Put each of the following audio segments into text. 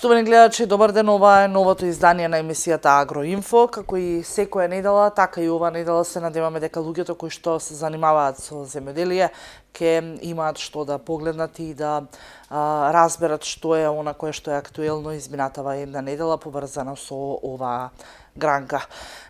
Почитувани гледачи, добар ден, ова е новото издание на емисијата Агроинфо. Како и секоја недела, така и ова недела се надеваме дека луѓето кои што се занимаваат со земјоделие ќе имаат што да погледнат и да разберат што е она кое што е актуелно изминатава една недела поврзано со оваа гранка.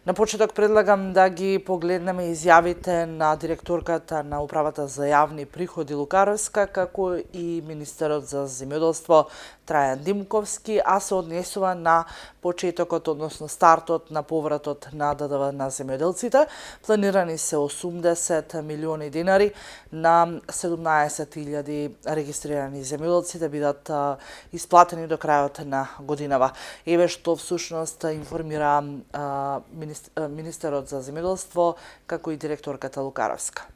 На почеток предлагам да ги погледнеме изјавите на директорката на Управата за јавни приходи Лукаровска, како и министерот за земјоделство Трајан Димковски, а се однесува на почетокот, односно стартот на повратот на ДДВ на земјоделците. Планирани се 80 милиони денари на 17.000 регистрирани земјоделци да бидат исплатени до крајот на годинава. Еве што всушност информира министерот за земјоделство, како и директорката Лукаровска.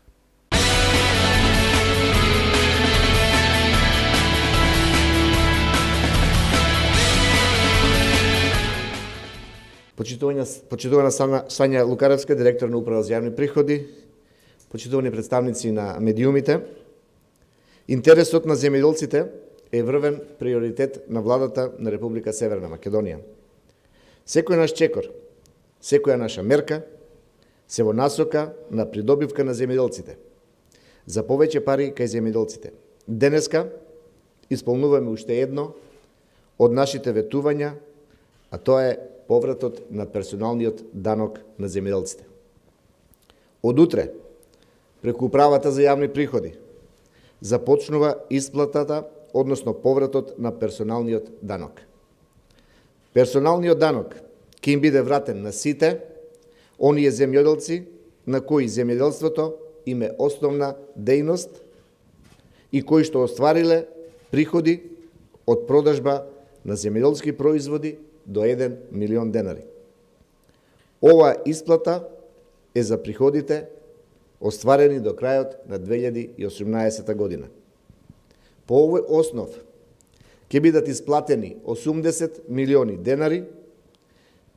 Почитувана Сања Лукаровска, директор на Управа за јавни приходи, почитувани представници на медиумите, интересот на земјоделците е врвен приоритет на владата на Република Северна Македонија. Секој наш чекор, секоја наша мерка се во насока на придобивка на земјоделците, за повеќе пари кај земјоделците. Денеска исполнуваме уште едно од нашите ветувања, а тоа е повратот на персоналниот данок на земјоделците. Од утре, преку Управата за јавни приходи, започнува исплатата, односно повратот на персоналниот данок. Персоналниот данок ќе им биде вратен на сите оние земјоделци на кои земјоделството им е основна дејност и кои што оствариле приходи од продажба на земјоделски производи до 1 милион денари. Оваа исплата е за приходите остварени до крајот на 2018 година. По овој основ ќе бидат исплатени 80 милиони денари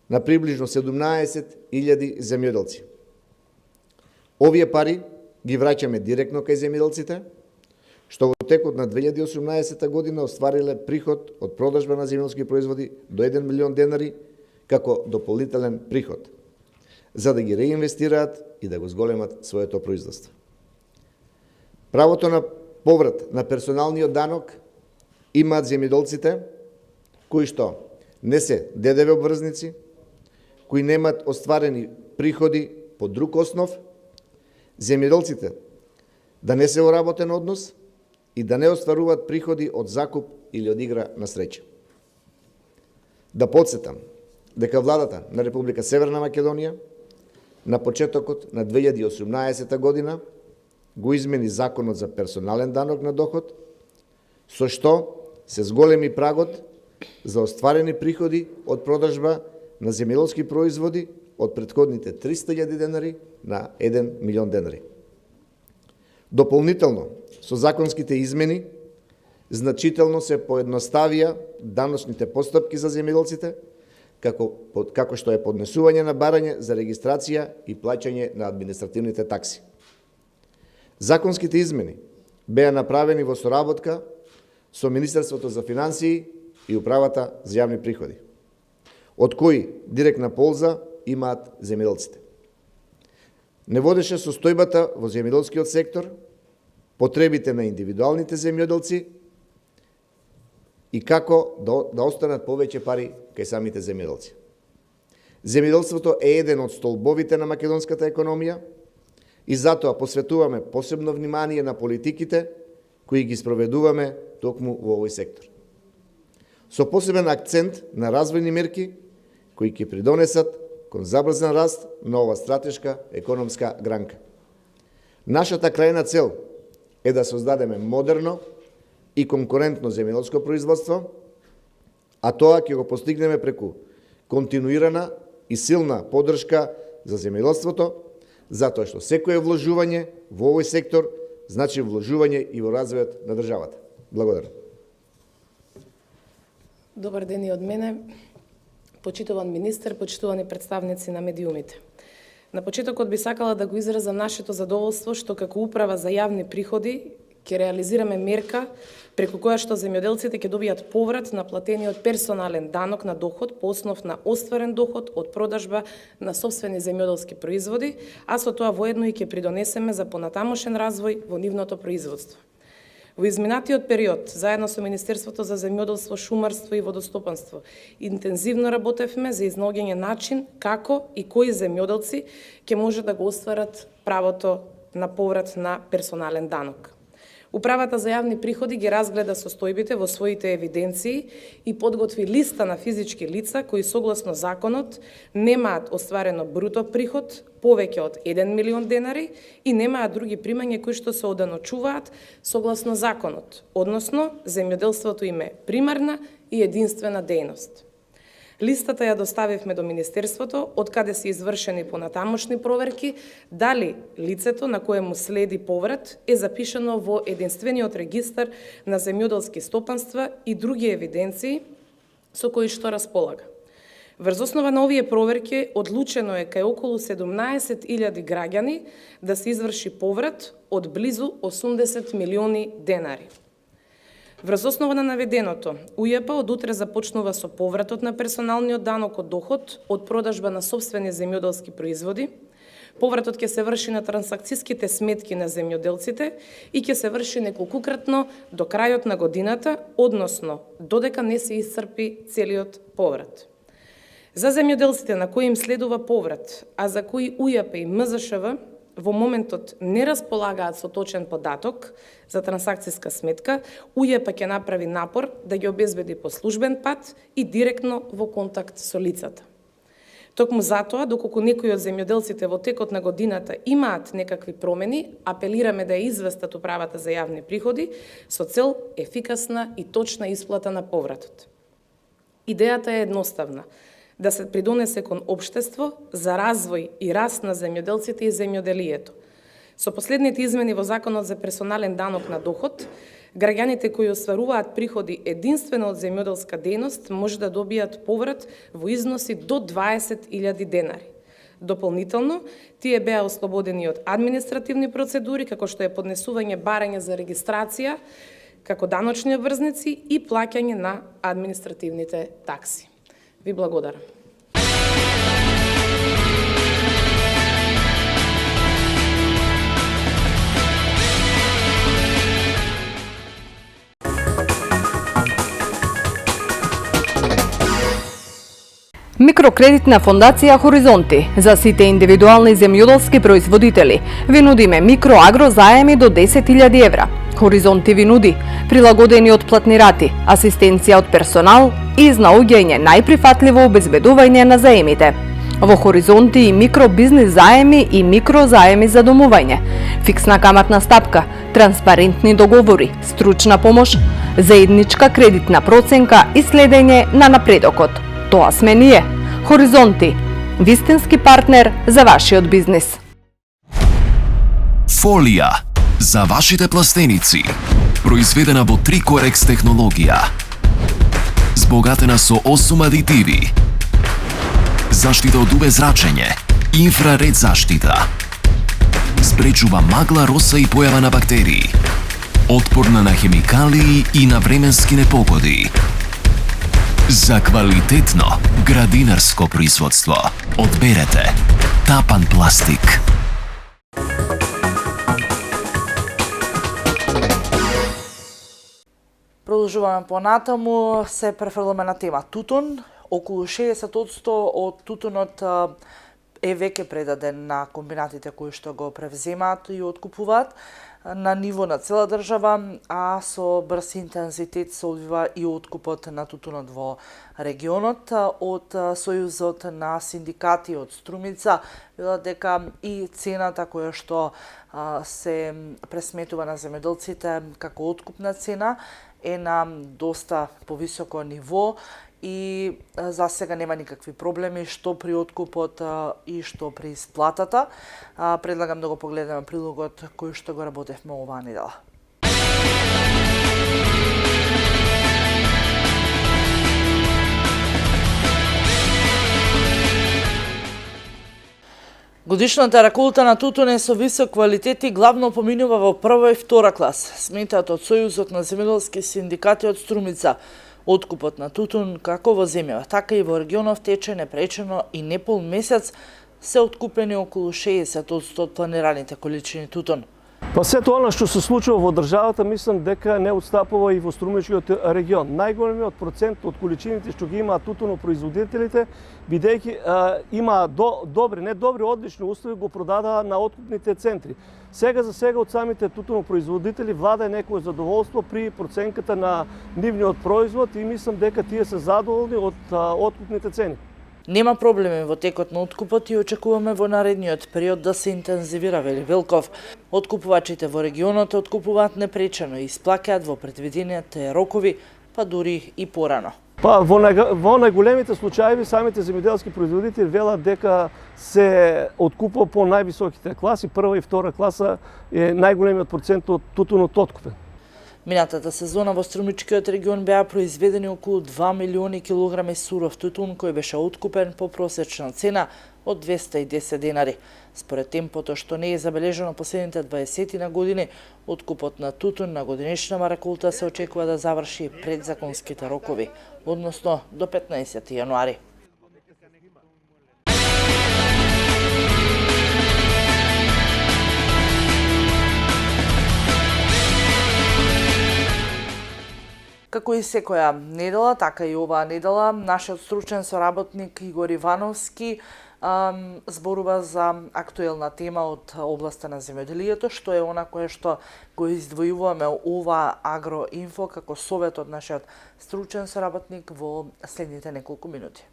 на приближно 17.000 земјоделци. Овие пари ги враќаме директно кај земјоделците, што во текот на 2018 година оствариле приход од продажба на земјоделски производи до 1 милион денари како дополнителен приход, за да ги реинвестираат и да го зголемат своето производство. Правото на поврат на персоналниот данок имаат земјоделците кои што не се ДДВ обврзници, кои немаат остварени приходи по друг основ, земјоделците да не се во работен однос и да не остваруваат приходи од закуп или од игра на среќа. Да подсетам дека владата на Република Северна Македонија на почетокот на 2018 година го измени Законот за персонален данок на доход, со што се зголеми прагот за остварени приходи од продажба на земјоделски производи од претходните 300.000 денари на 1 милион денари. Дополнително, со законските измени, значително се поедноставија даночните постапки за земјоделците, како што е поднесување на барање за регистрација и плаќање на административните такси. Законските измени беа направени во соработка со Министерството за финансии и Управата за јавни приходи, од кои директна полза имаат земјоделците. Не водеше состојбата во земјоделскиот сектор, потребите на индивидуалните земјоделци и како да останат повеќе пари кај самите земјоделци. Земјоделството е еден од столбовите на македонската економија и затоа посветуваме посебно внимание на политиките кои ги спроведуваме токму во овој сектор. Со посебен акцент на развојни мерки кои ќе придонесат кон забрзан раст на ова стратешка економска гранка. Нашата крајна цел е да создадеме модерно и конкурентно земјоделско производство, а тоа ќе го постигнеме преку континуирана и силна поддршка за земјоделството, затоа што секое вложување во овој сектор значи вложување и во развојот на државата. Благодарам. Добар ден и од мене. Почитуван министер, почитувани представници на медиумите. На почетокот би сакала да го изразам нашето задоволство што како Управа за јавни приходи ќе реализираме мерка преку која што земјоделците ќе добијат поврат на платениот персонален данок на доход по основ на остварен доход од продажба на сопствени земјоделски производи, а со тоа воедно и ќе придонесеме за понатамошен развој во нивното производство. Во изминатиот период, заедно со Министерството за земјоделство, шумарство и водостопанство, интензивно работевме за изнаоѓање начин како и кои земјоделци ќе може да го остварат правото на поврат на персонален данок. Управата за јавни приходи ги разгледа состојбите во своите евиденции и подготви листа на физички лица кои согласно законот немаат остварено бруто приход повеќе од 1 милион денари и немаат други примања кои што се оданочуваат согласно законот, односно земјоделството им е примарна и единствена дејност. Листата ја доставивме до Министерството, од каде се извршени понатамошни проверки, дали лицето на кое му следи поврат е запишано во единствениот регистар на земјоделски стопанства и други евиденции со кои што располага. Врз основа на овие проверки, одлучено е кај околу 17.000 граѓани да се изврши поврат од близу 80 милиони денари. Врз основа на наведеното, УЈП од утре започнува со повратот на персоналниот данок од доход од продажба на сопствени земјоделски производи. Повратот ќе се врши на трансакцијските сметки на земјоделците и ќе се врши неколкукратно до крајот на годината, односно додека не се исцрпи целиот поврат. За земјоделците на кои им следува поврат, а за кои УЈП и МЗШВ во моментот не располагаат со точен податок за трансакцијска сметка, УЈП ќе направи напор да ги обезбеди по службен пат и директно во контакт со лицата. Токму затоа, доколку некои од земјоделците во текот на годината имаат некакви промени, апелираме да ја известат управата за јавни приходи со цел ефикасна и точна исплата на повратот. Идејата е едноставна – да се придонесе кон општество за развој и раст на земјоделците и земјоделието. Со последните измени во Законот за персонален данок на доход, граѓаните кои остваруваат приходи единствено од земјоделска дејност може да добијат поврат во износи до 20.000 денари. Дополнително, тие беа ослободени од административни процедури, како што е поднесување барање за регистрација, како даночни обврзници и плаќање на административните такси. Ви благодарам. Микрокредитна фондација Хоризонти за сите индивидуални земјоделски производители ви нудиме микроагро заеми до 10.000 евра. Хоризонти ви нуди прилагодени отплатни рати, асистенција од персонал и изнаоѓање најприфатливо обезбедување на заемите. Во Хоризонти и микробизнис заеми и микрозаеми за домување, фиксна каматна стапка, транспарентни договори, стручна помош, заедничка кредитна проценка и следење на напредокот. Тоа сме ние. Хоризонти, вистински партнер за вашиот бизнис. Фолија за вашите пластеници, произведена во Трикорекс технологија, збогатена со 8 адитиви, заштита од UV зрачење, инфраред заштита, спречува магла, роса и појава на бактерии, отпорна на хемикалии и на временски непогоди. За квалитетно градинарско производство одберете Тапан пластик. Продолжуваме понатаму, се префрламе на тема тутун. Околу 60% од тутунот е веќе предаден на комбинатите кои што го превземаат и откупуваат на ниво на цела држава, а со брз интензитет се одвива и откупот на тутунот во регионот. Од Сојузот на синдикати од Струмица велат дека и цената која што се пресметува на земјоделците како откупна цена е на доста повисоко ниво и за сега нема никакви проблеми што при откупот и што при исплатата. Предлагам да го погледаме прилогот кој што го работевме оваа недела. Годишната реколта на тутун е со висок квалитет и главно поминува во прва и втора клас, сметаат од Сојузот на земјоделски синдикати од Струмица. Откупот на тутун како во земјава, така и во регионов тече непречено и непол месец се откупени околу 60% од планираните количини тутун. Па сето она што се случува во државата, мислам дека не отстапува и во Струмичкиот регион. Најголемиот процент од количините што ги имаат тутунопроизводителите, бидејќи има добри, не добри, одлични услови, го продадаа на откупните центри. Сега за сега од самите тутунопроизводители влада некое задоволство при проценката на нивниот производ и мислам дека тие се задоволни од откупните цени. Нема проблеми во текот на откупот и очекуваме во наредниот период да се интензивира, вели Велков. Откупувачите во регионот откупуваат непречено и исплаќаат во предвидените рокови, па дури и порано. Па во најголемите случаи самите земјоделски производители велат дека се откупува по највисоките класи, прва и втора класа е најголемиот процент од тутунот откупен. Минатата сезона во Струмичкиот регион беа произведени околу 2 милиони килограми суров тутун кој беше откупен по просечна цена од 210 денари. Според темпото што не е забележано последните 20 на години, откупот на тутун на годинешната реколта се очекува да заврши пред законските рокови, односно до 15 јануари. Како и секоја недела, така и оваа недела, нашиот стручен соработник Игор Ивановски зборува за актуелна тема од областа на земјоделието, што е она кое што го издвојуваме ова Агроинфо како совет од нашиот стручен соработник во следните неколку минути.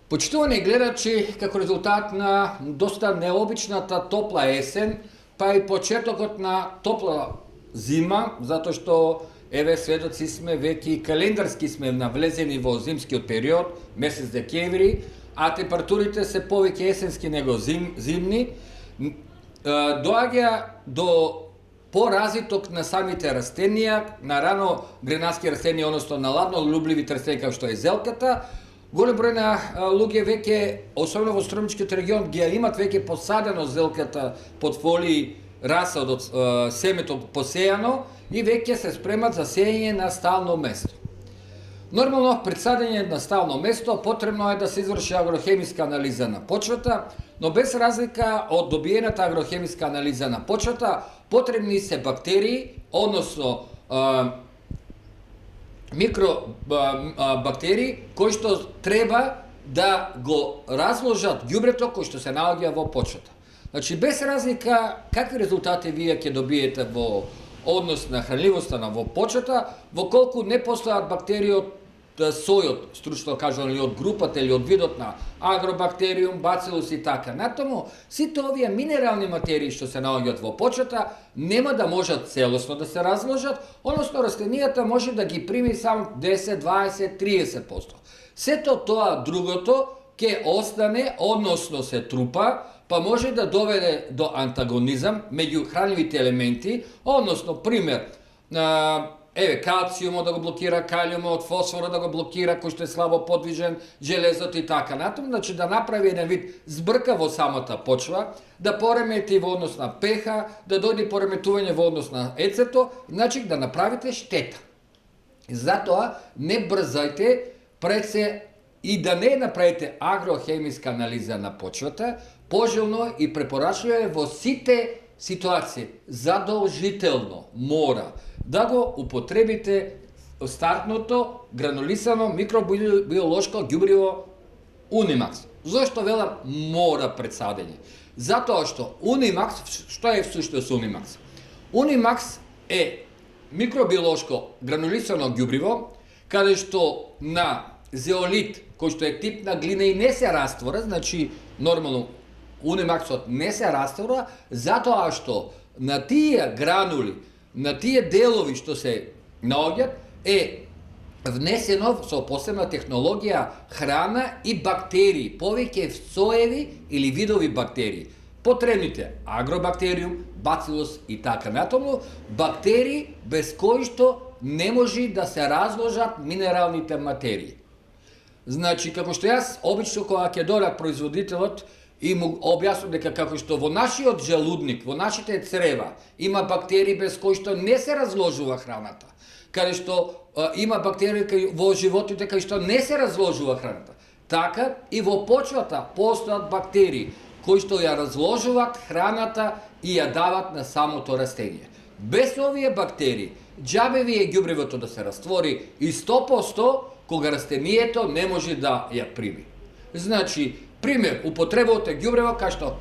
Почитувани гледачи, како резултат на доста необичната топла есен, па и почетокот на топла зима, затоа што еве сведоци сме веќе календарски сме навлезени во зимскиот период, месец декември, а температурите се повеќе есенски него зимни, доаѓа до поразвиток на самите растенија, на рано гренарски растенија, односно на ладно љубливите растенија како што е зелката. Голем број на луѓе веќе, особено во Струмичкиот регион, ги имат веќе посадено зелката под фолии расад од семето посејано и веќе се спремат за сеење на стално место. Нормално, пред садење на стално место потребно е да се изврши агрохемиска анализа на почвата, но без разлика од добиената агрохемиска анализа на почвата, потребни се бактерии, односно микробактерии кои што треба да го разложат ѓубрето кој што се наоѓа во почвата. Значи, без разлика какви резултати вие ќе добиете во однос на хранливоста на во почвата, во колку не постојат бактерии од сојот, стручно кажано, или од групата или од видот на агробактериум, бацилус и така натаму, сите овие минерални материи што се наоѓаат во почвата нема да можат целосно да се разложат, односно растенијата може да ги прими само 10, 20, 30%. Сето тоа другото ќе остане, односно се трупа, па може да доведе до антагонизам меѓу хранливите елементи, односно, пример, калциумот да го блокира калиумот, фосфорот да го блокира кој што е слабо подвижен, железот и така натаму, значи да направи еден вид збрка во самата почва, да поремети во однос на pH, да дојде пореметување во однос на ецето, значи да направите штета. Затоа не брзајте пред се и да не направите агрохемиска анализа на почвата, пожелно и препорачливо е во сите ситуации задолжително мора да го употребите стартното гранулисано микробиолошко ѓубриво Унимакс. Зошто велам мора пред садење? Затоа што Унимакс, што е всушност Унимакс? Унимакс е микробиолошко гранулисано ѓубриво, каде што на зеолит, кој што е тип на глина и не се раствора, значи нормално Унимаксот не се раствора, затоа што на тие гранули, на тие делови што се наоѓаат е внесено со посебна технологија храна и бактерии, повеќе соеви или видови бактерии. потребните агробактериум, бацилус и така натаму, бактерии без кои што не може да се разложат минералните материи. Значи, како што јас обично кога ќе дојдат производителот и му објаснам дека како што во нашиот желудник, во нашите црева има бактерии без кои што не се разложува храната, каде што има бактерии во животите кај што не се разложува храната. Така и во почвата постојат бактерии кои што ја разложуваат храната и ја дават на самото растение. Без овие бактерии, џабе ви е ѓубревото да се раствори и 100% кога растението не може да ја прими. Значи, пример, употребувате ѓубрево кај што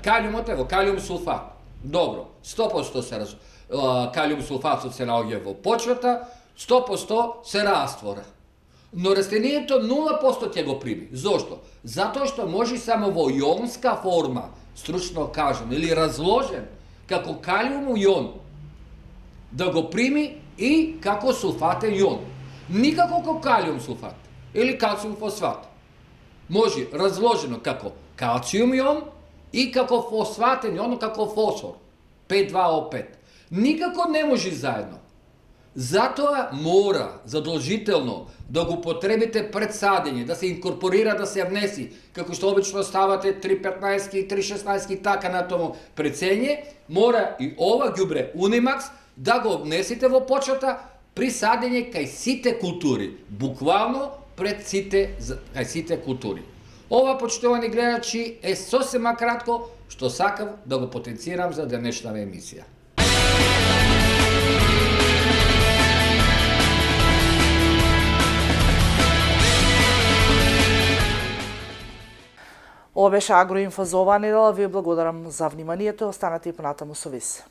калиумот е во калиум сулфат. Добро, 100% се калиум сулфатот се наоѓа во почвата, 100% се раствора. Но растението 0% ќе го прими. Зошто? Затоа што може само во јонска форма, стручно кажано, или разложен, како калиум јон, да го прими и како сулфатен јон. Никако како калиум сулфат или калциум фосфат. Може разложено како калциум јон и како фосфатен јон, како фосфор, 5,2O5. Никако не може заедно. Затоа мора задолжително да го потребите пред садење, да се инкорпорира, да се внеси, како што обично ставате 3,15 и 3,16 и така натаму пред сење, мора и ова ѓубре Унимакс да го внесите во почвата при садење кај сите култури, буквално пред кај сите култури. Ова, почитувани гледачи, е сосема кратко што сакав да го потенцирам за денешната емисија. Ова беше Агроинфо за оваа недела. Ви благодарам за вниманието. Останете и понатаму со ВИС.